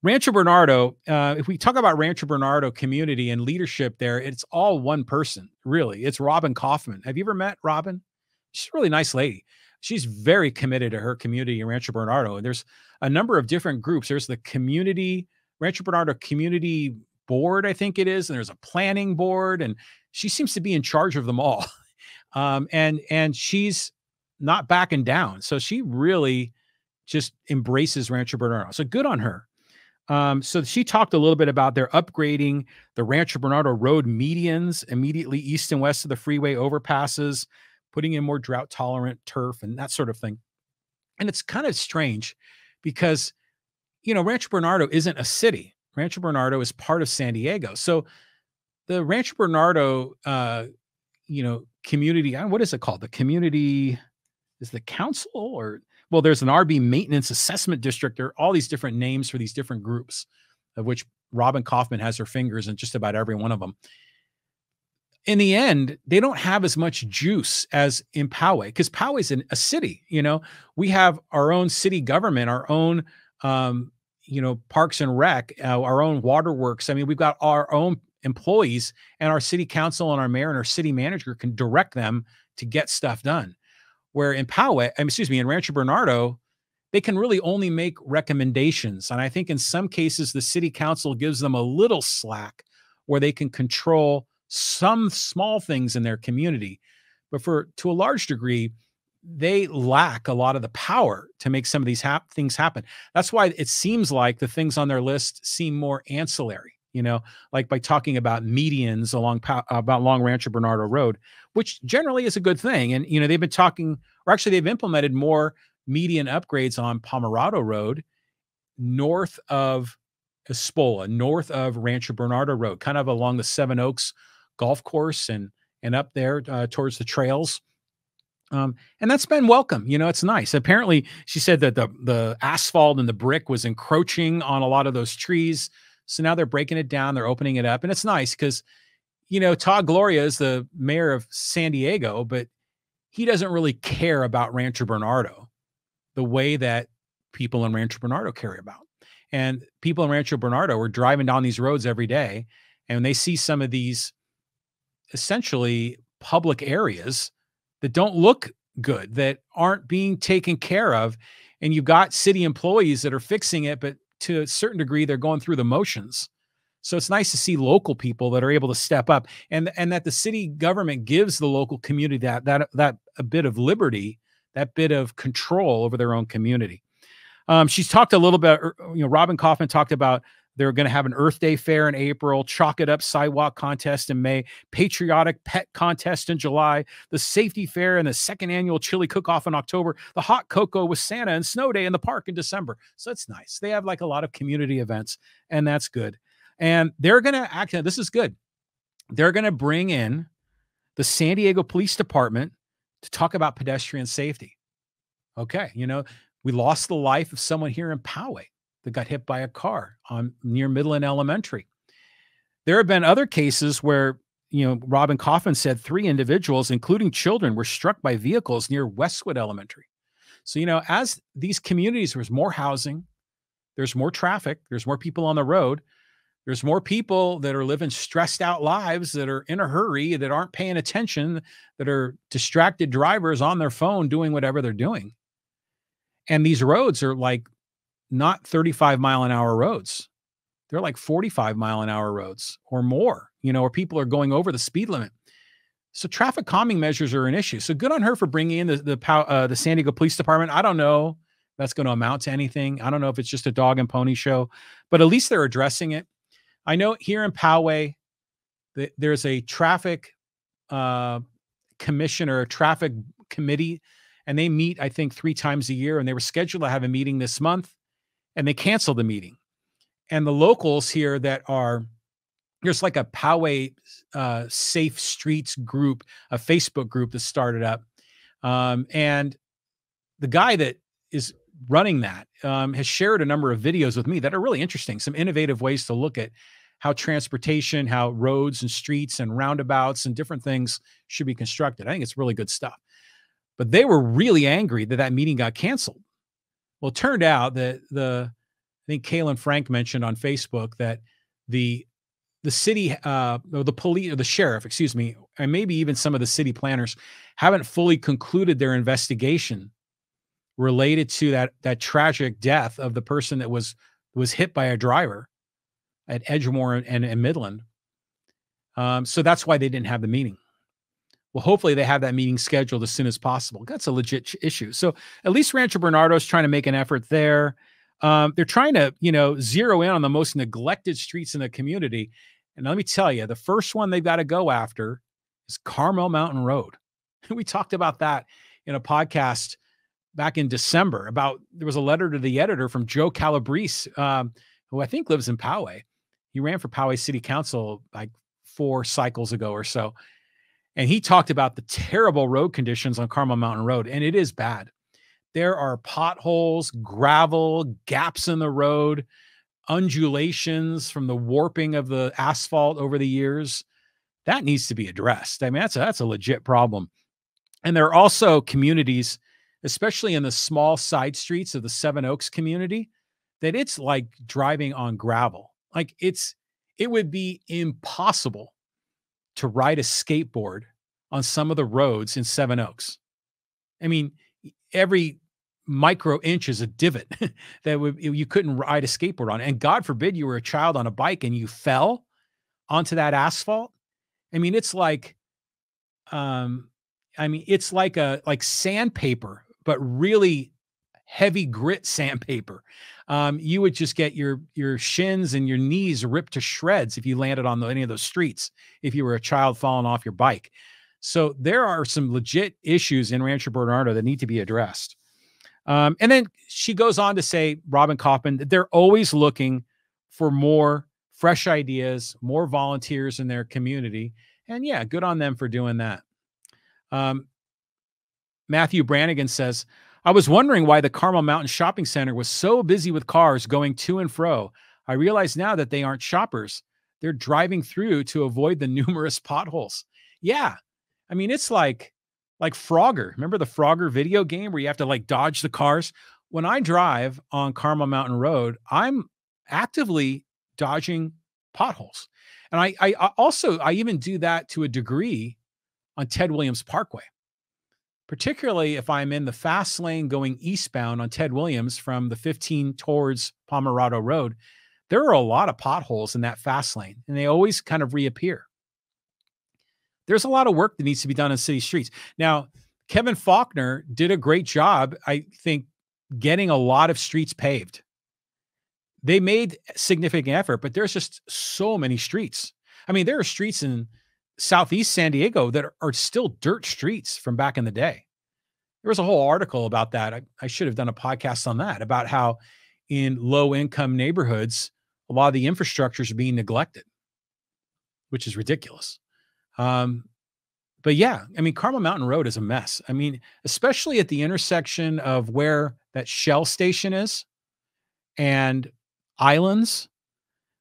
Rancho Bernardo, if we talk about Rancho Bernardo community and leadership there, it's all one person, really. It's Robin Kaufman. Have you ever met Robin? She's a really nice lady. She's very committed to her community in Rancho Bernardo. And there's a number of different groups. There's the Rancho Bernardo Community Board, I think it is, and there's a planning board, and she seems to be in charge of them all. And she's not backing down. So she really just embraces Rancho Bernardo. So good on her. So she talked a little bit about their upgrading the Rancho Bernardo Road medians immediately east and west of the freeway overpasses, putting in more drought tolerant turf and that sort of thing. And it's kind of strange because, Rancho Bernardo isn't a city. Rancho Bernardo is part of San Diego. So the Rancho Bernardo, community, what is it called? The community is the council well, there's an RB maintenance assessment district. There are all these different names for these different groups, of which Robin Kaufman has her fingers in just about every one of them. In the end, they don't have as much juice as in Poway, because Poway is a city. We have our own city government, our own, parks and rec, our own waterworks. I mean, we've got our own employees, and our city council and our mayor and our city manager can direct them to get stuff done. Where in in Rancho Bernardo, they can really only make recommendations. And I think in some cases, the city council gives them a little slack where they can control some small things in their community. But to a large degree, they lack a lot of the power to make some of these things happen. That's why it seems like the things on their list seem more ancillary, like by talking about medians along Rancho Bernardo Road, which generally is a good thing. And, they've been talking, or actually they've implemented more median upgrades on Pomerado Road, north of Espola, north of Rancho Bernardo Road, kind of along the Seven Oaks golf course and up there towards the trails. And that's been welcome. It's nice. Apparently, she said that the asphalt and the brick was encroaching on a lot of those trees. So now they're breaking it down. They're opening it up. And it's nice because, Todd Gloria is the mayor of San Diego, but he doesn't really care about Rancho Bernardo the way that people in Rancho Bernardo care about. And people in Rancho Bernardo are driving down these roads every day, and they see some of these essentially public areas that don't look good, that aren't being taken care of. And you've got city employees that are fixing it, but to a certain degree, they're going through the motions. So it's nice to see local people that are able to step up, and that the city government gives the local community that a bit of liberty, that bit of control over their own community. She's talked a little bit, Robin Kaufman talked about they're going to have an Earth Day fair in April, Chalk It Up sidewalk contest in May, patriotic pet contest in July, the safety fair and the second annual chili cook-off in October, the hot cocoa with Santa and snow day in the park in December. So it's nice. They have like a lot of community events, and that's good. And they're going to this is good. They're going to bring in the San Diego Police Department to talk about pedestrian safety. Okay. We lost the life of someone here in Poway that got hit by a car near Midland Elementary. There have been other cases where, Robin Kaufman said 3 individuals, including children, were struck by vehicles near Westwood Elementary. So, as these communities, there's more housing, there's more traffic, there's more people on the road, there's more people that are living stressed out lives, that are in a hurry, that aren't paying attention, that are distracted drivers on their phone doing whatever they're doing. And these roads are like not 35-mile-an-hour roads. They're like 45-mile-an-hour roads or more, where people are going over the speed limit. So traffic calming measures are an issue. So good on her for bringing in the San Diego Police Department. I don't know if that's going to amount to anything. I don't know if it's just a dog and pony show, but at least they're addressing it. I know here in Poway, there's a traffic commission or a traffic committee, and they meet, I think, 3 times a year, and they were scheduled to have a meeting this month, and they canceled the meeting. And the locals here there's like a Poway Safe Streets group, a Facebook group that started up. And the guy that is running that has shared a number of videos with me that are really interesting, some innovative ways to look at how transportation, how roads and streets and roundabouts and different things should be constructed. I think it's really good stuff. But they were really angry that meeting got canceled. Well, it turned out that think Kaylin Frank mentioned on Facebook that the city, or the police, or the sheriff, excuse me, and maybe even some of the city planners haven't fully concluded their investigation related to that tragic death of the person that was hit by a driver at Edgemoor and Midland. So that's why they didn't have the meeting. Well, hopefully they have that meeting scheduled as soon as possible. That's a legit issue. So at least Rancho Bernardo is trying to make an effort there. They're trying to, zero in on the most neglected streets in the community. And let me tell you, the first one they've got to go after is Carmel Mountain Road. We talked about that in a podcast back in December there was a letter to the editor from Joe Calabrese, who I think lives in Poway. He ran for Poway City Council like 4 cycles ago or so. And he talked about the terrible road conditions on Carmel Mountain Road. And it is bad. There are potholes, gravel, gaps in the road, undulations from the warping of the asphalt over the years. That needs to be addressed. I mean, that's a legit problem. And there are also communities, especially in the small side streets of the Seven Oaks community, that it's like driving on gravel. Like it would be impossible to ride a skateboard on some of the roads in Seven Oaks. I mean, every micro inch is a divot that you couldn't ride a skateboard on. And God forbid you were a child on a bike and you fell onto that asphalt. I mean, it's like, it's like sandpaper, but really heavy grit sandpaper. You would just get your shins and your knees ripped to shreds if you landed on any of those streets, if you were a child falling off your bike. So there are some legit issues in Rancho Bernardo that need to be addressed. And then she goes on to say, Robin Kaufman, that they're always looking for more fresh ideas, more volunteers in their community. And yeah, good on them for doing that. Matthew Brannigan says, I was wondering why the Carmel Mountain Shopping Center was so busy with cars going to and fro. I realize now that they aren't shoppers. They're driving through to avoid the numerous potholes. Yeah. I mean, it's like Frogger. Remember the Frogger video game where you have to like dodge the cars? When I drive on Carmel Mountain Road, I'm actively dodging potholes. And I even do that to a degree on Ted Williams Parkway, particularly if I'm in the fast lane going eastbound on Ted Williams from the 15 towards Pomerado Road. There are a lot of potholes in that fast lane, and they always kind of reappear. There's a lot of work that needs to be done on city streets. Now, Kevin Faulkner did a great job, I think, getting a lot of streets paved. They made significant effort, but there's just so many streets. I mean, there are streets in Southeast San Diego that are still dirt streets from back in the day. There was a whole article about that. I should have done a podcast on that, about how in low-income neighborhoods, a lot of the infrastructure is being neglected, which is ridiculous. But yeah, I mean, Carmel Mountain Road is a mess. I mean, especially at the intersection of where that Shell station is and Islands.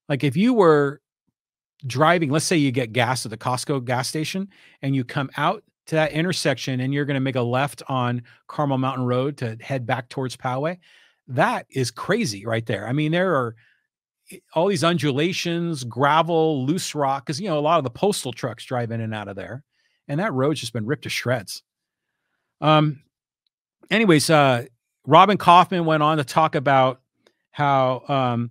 Like if you were driving, let's say you get gas at the Costco gas station and you come out to that intersection and you're going to make a left on Carmel Mountain Road to head back towards Poway. That is crazy right there. I mean, there are all these undulations, gravel, loose rock, because, a lot of the postal trucks drive in and out of there. And that road's just been ripped to shreds. Anyways, Robin Kaufman went on to talk about how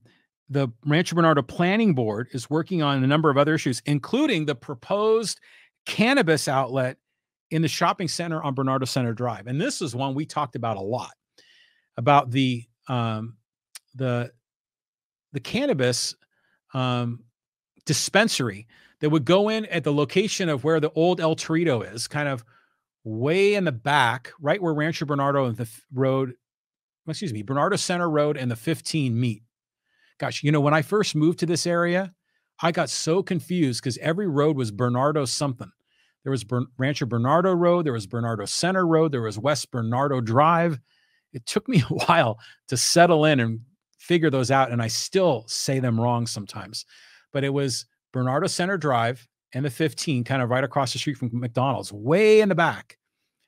the Rancho Bernardo Planning Board is working on a number of other issues, including the proposed cannabis outlet in the shopping center on Bernardo Center Drive. And this is one we talked about a lot, about the cannabis dispensary that would go in at the location of where the old El Torito is, kind of way in the back, right where Rancho Bernardo and Bernardo Center Road and the 15 meet. Gosh, when I first moved to this area, I got so confused because every road was Bernardo something. There was Rancho Bernardo Road, there was Bernardo Center Road, there was West Bernardo Drive. It took me a while to settle in and figure those out, and I still say them wrong sometimes. But it was Bernardo Center Drive and the 15, kind of right across the street from McDonald's. Way in the back,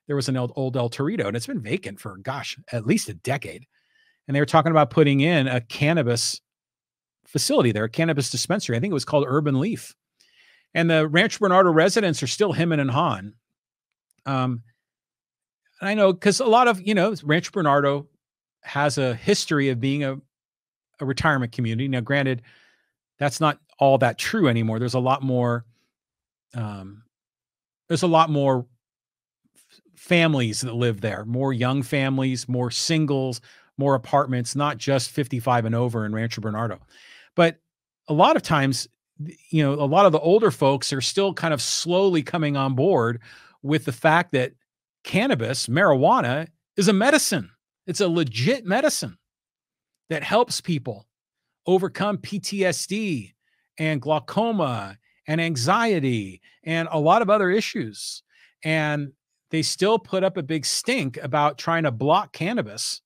there was an old El Torito, and it's been vacant for, at least a decade. and they were talking about putting in a cannabis facility there, a cannabis dispensary. I think it was called Urban Leaf. And the Rancho Bernardo residents are still hemming and hawing. I know because a lot of, Rancho Bernardo has a history of being a retirement community. Now, granted, that's not all that true anymore. There's a lot more, um, there's a lot more families that live there, more young families, more singles, more apartments, not just 55 and over in Rancho Bernardo. But a lot of times, a lot of the older folks are still kind of slowly coming on board with the fact that cannabis, marijuana, is a medicine. It's a legit medicine that helps people overcome PTSD and glaucoma and anxiety and a lot of other issues. And they still put up a big stink about trying to block cannabis,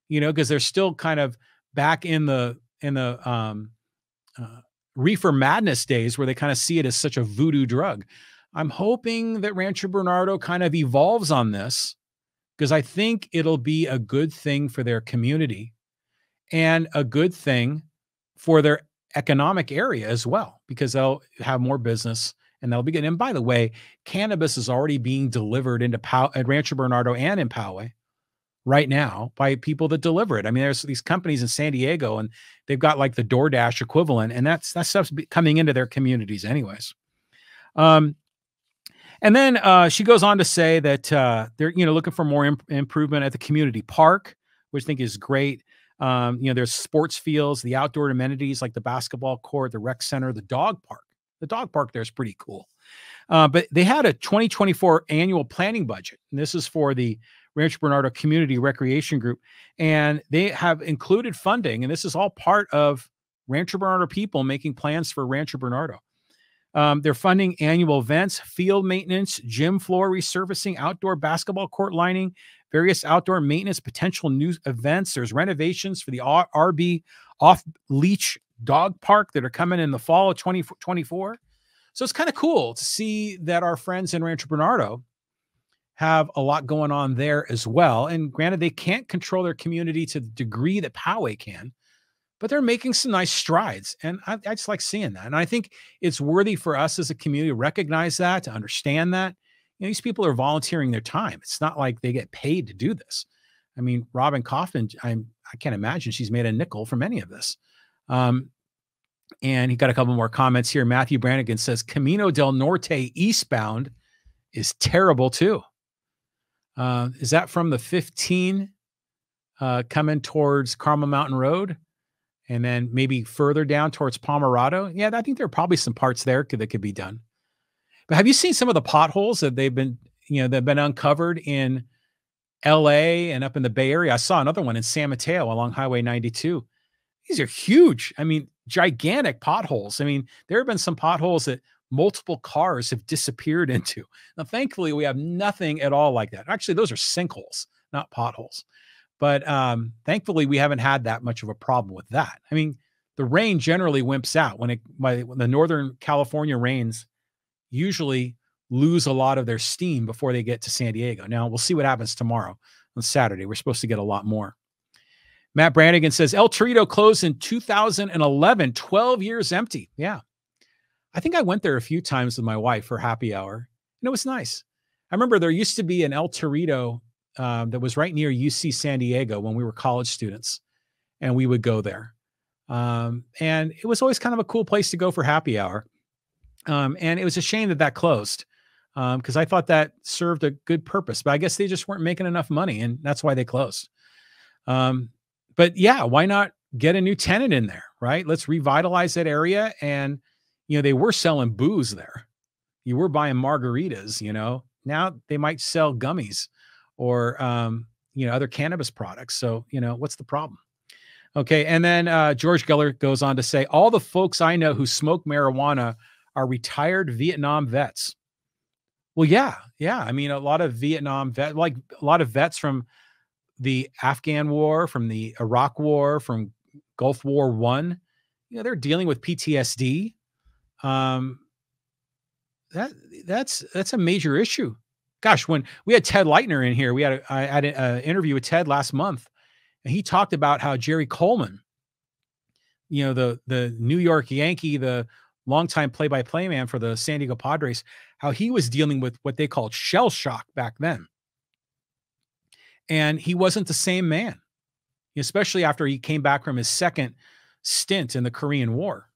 because they're still kind of back in the reefer madness days where they kind of see it as such a voodoo drug. I'm hoping that Rancho Bernardo kind of evolves on this, because I think it'll be a good thing for their community and a good thing for their economic area as well, because they'll have more business and they'll be good. And by the way, cannabis is already being delivered into at Rancho Bernardo and in Poway right now by people that deliver it. I mean, there's these companies in San Diego and they've got like the DoorDash equivalent, and that stuff's coming into their communities anyways. And then she goes on to say that they're looking for more improvement at the community park, which I think is great. There's sports fields, the outdoor amenities like the basketball court, the rec center, the dog park. The dog park there is pretty cool. But they had a 2024 annual planning budget, and this is for the Rancho Bernardo Community Recreation Group, and they have included funding, and this is all part of Rancho Bernardo people making plans for Rancho Bernardo. They're funding annual events, field maintenance, gym floor resurfacing, outdoor basketball court lining, various outdoor maintenance, potential new events. There's renovations for the RB off-leash dog park that are coming in the fall of 2024. So it's kind of cool to see that our friends in Rancho Bernardo have a lot going on there as well. And granted, they can't control their community to the degree that Poway can, but they're making some nice strides. And I just like seeing that. And I think it's worthy for us as a community to recognize that, to understand that. These people are volunteering their time. It's not like they get paid to do this. I mean, Robin Kaufman, I can't imagine she's made a nickel from any of this. And he got a couple more comments here. Matthew Brannigan says, Camino del Norte eastbound is terrible too. Is that from the 15 coming towards Carmel Mountain Road? And then maybe further down towards Pomerado? Yeah, I think there are probably some parts there that could be done. But have you seen some of the potholes that they've been uncovered in LA and up in the Bay Area? I saw another one in San Mateo along Highway 92. These are huge. I mean, gigantic potholes. I mean, there have been some potholes that multiple cars have disappeared into. Now, thankfully, we have nothing at all like that. Actually, those are sinkholes, not potholes. But thankfully, we haven't had that much of a problem with that. I mean, the rain generally wimps out when the Northern California rains usually lose a lot of their steam before they get to San Diego. Now, we'll see what happens tomorrow on Saturday. We're supposed to get a lot more. Matt Brannigan says, El Torito closed in 2011, 12 years empty. Yeah. I think I went there a few times with my wife for happy hour, and it was nice. I remember there used to be an El Torito that was right near UC San Diego when we were college students, and we would go there. And it was always kind of a cool place to go for happy hour. And it was a shame that closed because I thought that served a good purpose, but I guess they just weren't making enough money, and that's why they closed. But yeah, why not get a new tenant in there, right? Let's revitalize that area. And, they were selling booze there. You were buying margaritas, now they might sell gummies or, other cannabis products. So, what's the problem? Okay. And then George Geller goes on to say, all the folks I know who smoke marijuana are retired Vietnam vets. Well, yeah. I mean, a lot of Vietnam like a lot of vets from the Afghan War, from the Iraq War, from Gulf War I, they're dealing with PTSD. That's a major issue. Gosh, when we had Ted Leitner in here, I had an interview with Ted last month, And he talked about how Jerry Coleman, the New York Yankee, the longtime play-by-play man for the San Diego Padres, how he was dealing with what they called shell shock back then. And he wasn't the same man, especially after he came back from his second stint in the Korean War.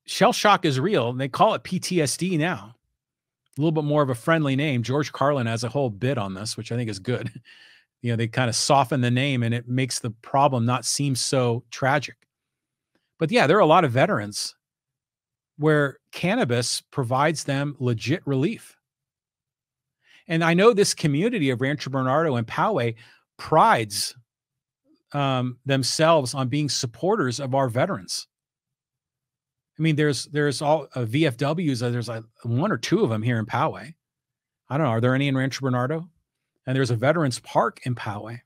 Shell shock is real, and they call it PTSD now. A little bit more of a friendly name. George Carlin has a whole bit on this, which I think is good. They kind of soften the name, and it makes the problem not seem so tragic. But yeah, there are a lot of veterans where cannabis provides them legit relief. And I know this community of Rancho Bernardo and Poway prides themselves on being supporters of our veterans. I mean, there's all VFWs. There's like one or two of them here in Poway. I don't know. Are there any in Rancho Bernardo? And there's a veterans park in Poway.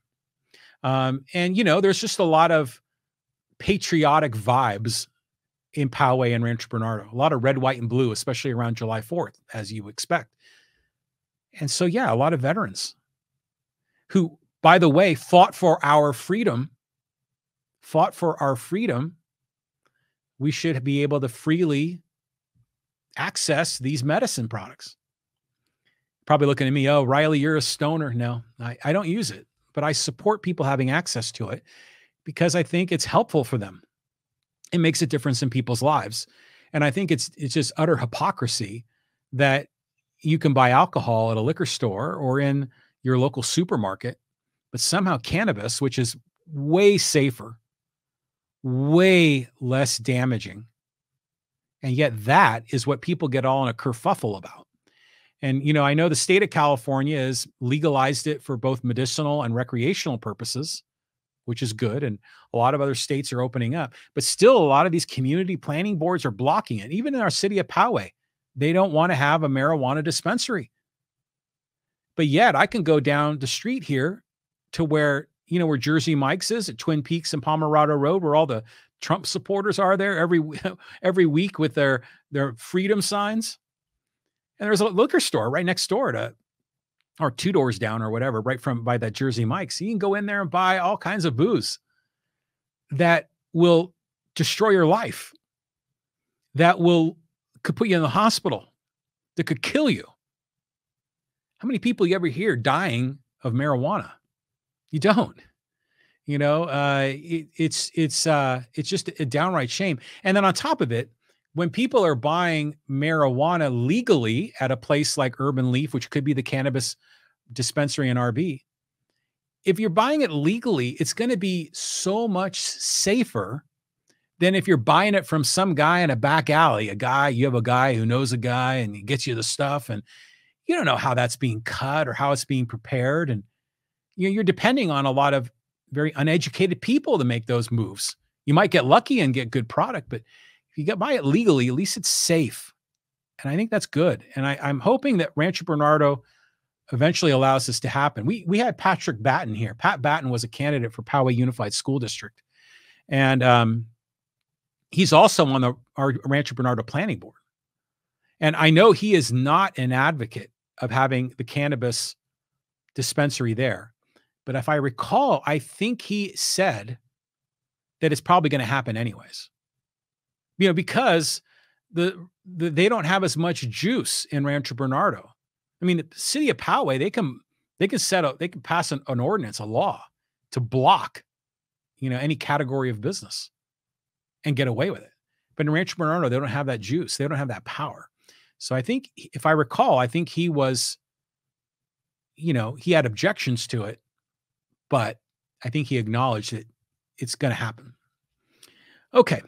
And there's just a lot of patriotic vibes in Poway and Rancho Bernardo. A lot of red, white, and blue, especially around July 4th, as you expect. And so, yeah, a lot of veterans who, by the way, fought for our freedom. We should be able to freely access these medicine products. Probably looking at me, oh, Riley, you're a stoner. No, I don't use it, but I support people having access to it because I think it's helpful for them. It makes a difference in people's lives. And I think it's just utter hypocrisy that you can buy alcohol at a liquor store or in your local supermarket, but somehow cannabis, which is way safer, way less damaging, and yet that is what people get all in a kerfuffle about. And, I know the state of California has legalized it for both medicinal and recreational purposes, which is good. And a lot of other states are opening up, but still a lot of these community planning boards are blocking it. Even in our city of Poway, they don't want to have a marijuana dispensary. But yet I can go down the street here to where Jersey Mike's is at Twin Peaks and Pomerado Road, where all the Trump supporters are there every week with their freedom signs. And there's a liquor store right next door or two doors down or whatever, right by that Jersey Mike's. You can go in there and buy all kinds of booze that will destroy your life, that could put you in the hospital, that could kill you. How many people you ever hear dying of marijuana? You don't. It's just a downright shame. And then on top of it, when people are buying marijuana legally at a place like Urban Leaf, which could be the cannabis dispensary in RB, if you're buying it legally, it's going to be so much safer than if you're buying it from some guy in a back alley. You have a guy who knows a guy and he gets you the stuff, and you don't know how that's being cut or how it's being prepared. And you're depending on a lot of very uneducated people to make those moves. You might get lucky and get good product, but if you buy it legally, at least it's safe. And I think that's good. And I'm hoping that Rancho Bernardo eventually allows this to happen. We had Patrick Batten here. Pat Batten was a candidate for Poway Unified School District. And he's also on our Rancho Bernardo Planning Board. And I know he is not an advocate of having the cannabis dispensary there. But if I recall, I think he said that it's probably going to happen anyways. Because they don't have as much juice in Rancho Bernardo. I mean, the city of Poway, they can pass an ordinance, a law to block, any category of business and get away with it. But in Rancho Bernardo, they don't have that juice. They don't have that power. So I think, if I recall, he was, he had objections to it, but I think he acknowledged that it's going to happen. Okay.